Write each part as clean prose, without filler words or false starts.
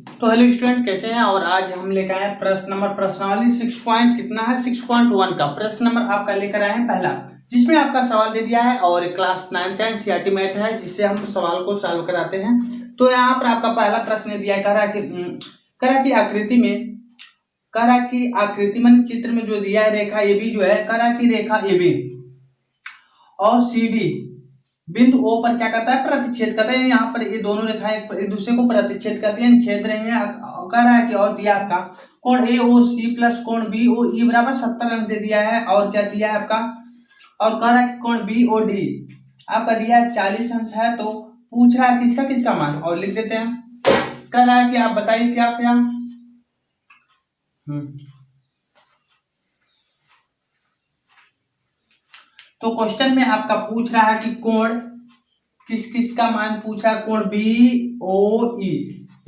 तो hello student, कैसे हैं। और आज हम लेकर आए प्रश्न नंबर प्रश्नावली 6 पॉइंट कितना है 6.1 का प्रश्न नंबर आपका लेकर आए हैं पहला, जिसमें आपका सवाल दे दिया है और क्लास 9 एनसीईआरटी मैथ है, जिससे हम सवाल को सॉल्व कराते हैं। तो यहाँ पर आपका पहला प्रश्न दिया है, कह रहा की आकृति में चित्र में जो दिया है रेखा ए बी जो है, कह रहा की रेखा ए बी और सी डी बिंदु O पर क्या करता है, प्रतिच्छेद करता है। यहाँ पर ये दोनों रेखाएं एक दूसरे को प्रतिच्छेद करती हैं, छेद रही हैं। कह रहा है कि और दिया आपका कोण AOC प्लस कोण BOE बराबर 70 अंक दे दिया है। और क्या दिया है आपका, और कह रहा है कि कोण BOD आपका दिया है 40 अंश है। तो पूछ रहा है किसका किसका मान, और लिख देते हैं। कह रहा है कि आप बताइए क्या क्या तो क्वेश्चन में आपका पूछ रहा है कि कोण किस किस का मान पूछ रहा है, कोण BOE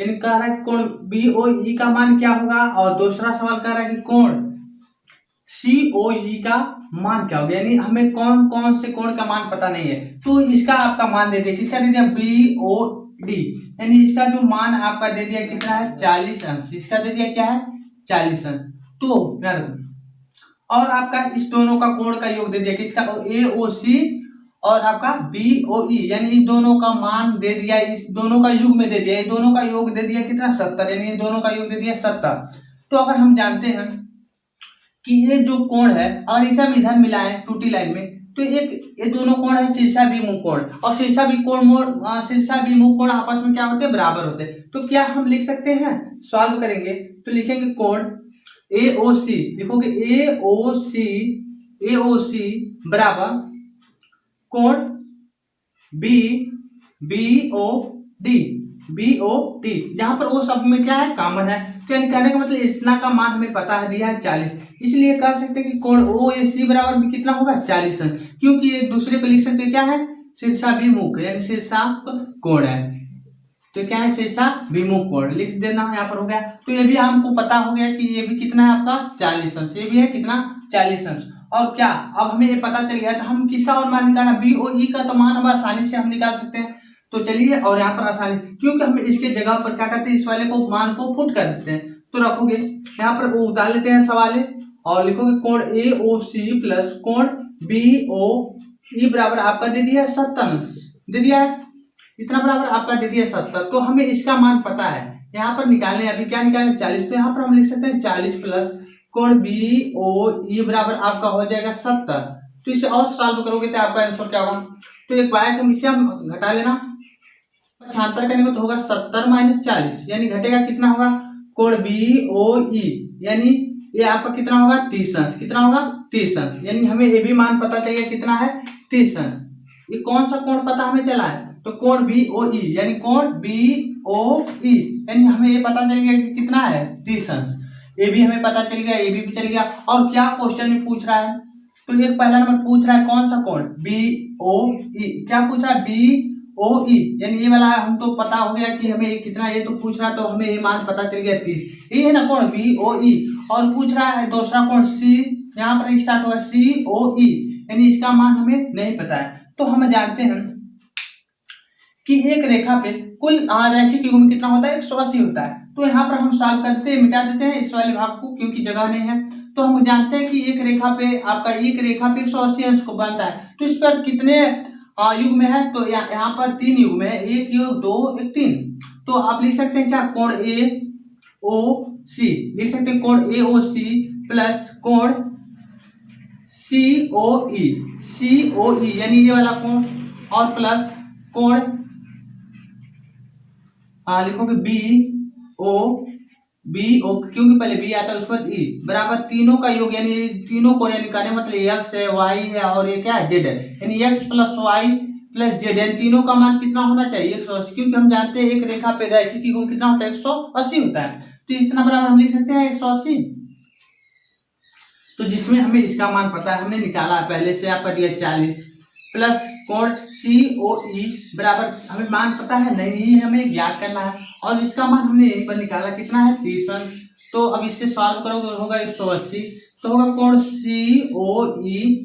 यानी कह रहा है कि कोण BOE का मान क्या होगा। और दूसरा सवाल कह रहा है कि कोण COE का मान क्या होगा, यानी हमें कौन कौन से कोण का मान पता नहीं है। तो इसका आपका मान दे दिया, किसका दे दिया, BOD, यानी इसका जो मान आपका दे दिया कितना है 40 अंश। इसका दे दिया क्या है 40 अंश। तो यार और आपका इस दोनों का कोण का योग दे दिया, किसका AOC और आपका BOE, यानी इन दोनों का मान दे दिया, इस दोनों का योग में दे दिया, ये दोनों का योग दे दिया कितना 70, यानी इन दोनों का योग दे दिया 70। तो अगर हम जानते हैं कि ये जो कोण है और इसे हम इधर मिलाएं टूटी लाइन में, तो एक ये दोनों कोण है शीर्षा विमुख कोण, और शीर्षा विमुख कोण आपस में क्या होते हैं, बराबर होते हैं। तो क्या हम लिख सकते हैं, सॉल्व करेंगे तो लिखेंगे कोण AOC, लिखोगे AOC बराबर कोण BOD, जहां पर वो सब में क्या है, कॉमन है। तो यानी कहने का मतलब इतना का मान हमें पता है, दिया है 40, इसलिए कह सकते हैं कि कोण OAC बराबर भी कितना होगा 40 अंश, क्योंकि ये दूसरे को लिख सकते हैं क्या है, शीर्षाभिमुख यानी शीर्षांक कोण है। तो क्या है, शीर्षाभिमुख कोण लिख देना, यहाँ पर हो गया। तो ये भी हमको पता हो गया कि ये भी कितना है आपका 40 अंश, ये भी है कितना 40 अंश। और क्या अब हमें ये पता चल गया, तो हम किसका और मान निकालना, BOE का तो मान हम आसानी से हम निकाल सकते हैं। तो चलिए, और यहाँ पर आसानी, क्योंकि हम इसके जगह पर क्या करते हैं, इस वाले को मान को फुट कर देते हैं। तो रखोगे यहाँ पर वो उतार लेते हैं सवाल, और लिखोगे कोण AOC प्लस कोण BOE बराबर आपका दे दिया 70, दे दिया है इतना बराबर आपका दे दिया 70। तो हमें इसका मान पता है, यहाँ पर निकालने, अभी क्या निकालें 40, तो यहाँ पर हम लिख सकते हैं 40 प्लस कोण BOE बराबर आपका हो जाएगा 70। तो इसे और सॉल्व करोगे तो आपका आंसर क्या होगा, तो एक बार तुम इसे हम घटा लेना, 75 करेंगे तो होगा 70 माइनस 40, यानी घटेगा कितना होगा, कोण BOE यानी ये आपका कितना होगा 30 अंश, कितना होगा 30 अंश, यानी हमें ये भी मान पता चलेगा कितना है 30 अंश। ये कौन सा कोण पता हमें चला है, तो कोण BOE यानी कोण BOE यानी हमें ये पता चल गया कि कितना है 30 अंश। ये भी हमें पता चल गया, ये भी चल गया। और क्या क्वेश्चन में पूछ रहा है, तो एक पहला नंबर पूछ रहा है कौन सा कोण BOE, क्या पूछ रहा है BOE, यानी ये वाला हम तो पता हो गया कि हमें कितना, ये तो पूछ रहा है तो हमें ये मान पता चल गया 30, ये है ना कोण BOE। और पूछ रहा है दूसरा कोण C, यहाँ पर स्टार्ट होगा COE, यानी इसका मान हमें नहीं पता है। तो हम जानते हैं कि एक रेखा पे कुल रैखिक युग्म कितना होता है, 180 होता है। तो यहाँ पर हम सॉल्व करते हैं, मिटा देते हैं इस वाले भाग को क्योंकि जगह नहीं है। तो हम जानते हैं कि एक रेखा पे आपका 180 अंश को बनता है। तो इस पर कितने युग्म है, तो यहाँ पर 3 युग्म है, 1 योग 2 1 3। तो आप लिख सकते हैं क्या, कोण AOC लिख सकते हैं, कोण AOC प्लस कोण COE यानी ये वाला कोण, और प्लस कोण लिखोगे BO क्योंकि पहले B आता है उस पर E बराबर तीनों का योग, यानी तीनों कोण यानी कहने मतलब X है Y है और ये क्या है Z है, यानी X plus Y plus Z, यानी तीनों का मान कितना होना चाहिए 180, क्योंकि हम जानते हैं एक रेखा पे रैखिक युग्म कितना होता है 180 होता है। तो इतना बराबर हम लिख सकते हैं 180। तो जिसमें हमें इसका मान पता है, हमने निकाला पहले से, आपका दिया 40 प्लस कोण COE बराबर हमें मान पता है नहीं, हमें ज्ञात करना है, और इसका मान हमने यहीं पर निकाला कितना है 30 अंश। तो अब इससे सॉल्व करोगे होगा 180, तो होगा कोण COE,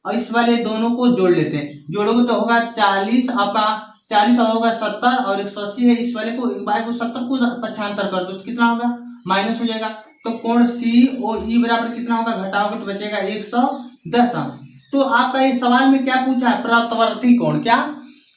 और इस वाले दोनों को जोड़ लेते हैं, जोड़ोगे तो होगा 40 आपका 40 और होगा 70 और 180 है, इस वाले को बाई को 70 को 75 कर दो तो कितना होगा, माइनस हो जाएगा। तो कोण COE बराबर कितना होगा, घटाओगे तो बचेगा 110 अंश। तो आपका ये सवाल में क्या पूछा है, प्रतिवर्ती कोण। क्या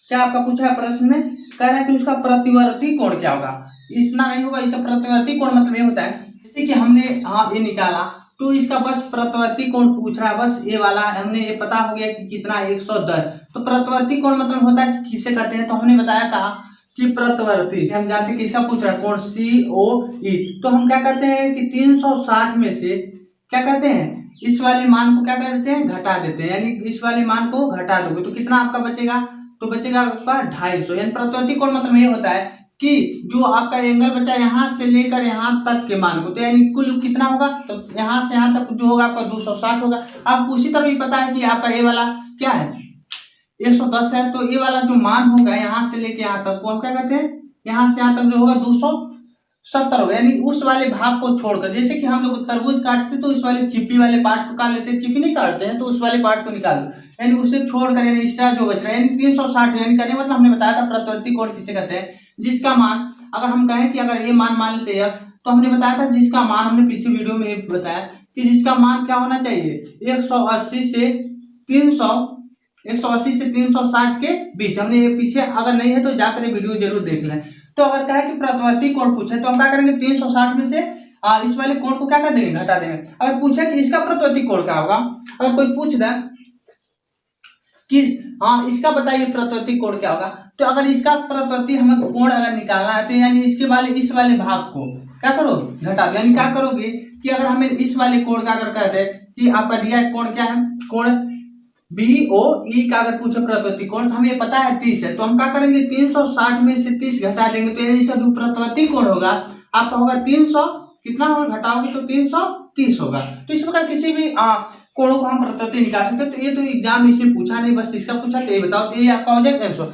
क्या आपका पूछा है प्रश्न में, कह रहा है कि उसका प्रतिवर्ती कोण क्या होगा। इतना नहीं होगा, इसका प्रतिवर्ती कोण मतलब ये होता है जैसे कि हमने ये निकाला तो इसका बस प्रतिवर्ती कोण पूछ रहा है, बस ये वाला हमने ये पता हो गया कि कितना 110। तो प्रतिवर्ती कोण मतलब होता है किसे कहते हैं, तो हमने बताया था कि प्रतिवर्ती हम जानते हैं किसका पूछ रहा है, कोण COE। तो हम क्या कहते हैं कि 360 में से क्या कहते हैं, इस वाले मान को क्या कहते हैं, घटा देते हैं, यानी इस वाले मान को घटा दोगे तो कितना आपका बचेगा, तो बचेगा आपका 250। यानी प्रतिवर्ती कोण मतलब ये होता है कि जो आपका एंगल बचा यहाँ से लेकर यहाँ तक के मान को, तो यानी कुल कितना होगा, तो यहाँ से यहाँ तक जो होगा आपका 260 होगा। आपको उसी तरह भी पता है कि आपका ये वाला क्या है 110 है, तो ये वाला जो मान होगा यहाँ से लेके यहाँ तक वो हम क्या कहते हैं, यहाँ से यहाँ तक जो होगा 270 होगा। यानी उस वाले भाग को छोड़कर, जैसे कि हम लोग तरबूज काटते तो उस वाले चिप्पी वाले पार्ट को काट लेते हैं, चिप्पी नहीं काटते हैं तो उस वाले पार्ट को निकाल दो, यानी उसे छोड़कर यानी एक्स्ट्रा जो बच रहा है यानी 360। यानी कहने मतलब हमने बताया था प्रतिवर्ती कोण किसे कहते हैं, जिसका मान अगर हम कहें कि अगर ये मान लेते हैं तो हमने बताया था जिसका मान, हमने पीछे वीडियो में एक बताया कि जिसका मान क्या होना चाहिए 180 से 360 के बीच। हमने ये पीछे अगर नहीं है तो जाकर वीडियो जरूर देख लें। तो अगर कहे कि प्रतिवर्ती कोण पूछे तो हम क्या करेंगे, 360 में से इस वाले कोण को क्या कर देंगे, घटा देंगे। अगर पूछे कि इसका प्रतिवर्ती कोण क्या होगा, अगर कोई पूछ दे कि इसका बताइए प्रतिवर्ती कोण क्या होगा, तो अगर इसका प्रतिवर्ती हमें कोण अगर निकालना है तो यानी इसके वाले इस वाले भाग को क्या करो, घटा दो। यानी क्या करोगे कि अगर हमें इस वाले कोण का अगर कहते हैं कि आपका दिया है कोण क्या है, कोण BOE का अगर पूछे प्रतिवर्ती कोण तो हमें पता है 30 है, तो हम क्या करेंगे 360 में से 30 घटा देंगे, तो यानी इसका जो प्रतिवर्ती कोण होगा आपका होगा 300 कितना होगा, घटाओगे तो 330 होगा। तो इस प्रकार किसी भी कोणों को हम प्रतिवर्ती निकाल सकते हैं। तो ये तो एग्जाम इसमें पूछा नहीं, बस इसका पूछा तो ये बताओ, तो ये आपका हो जाएगा 100।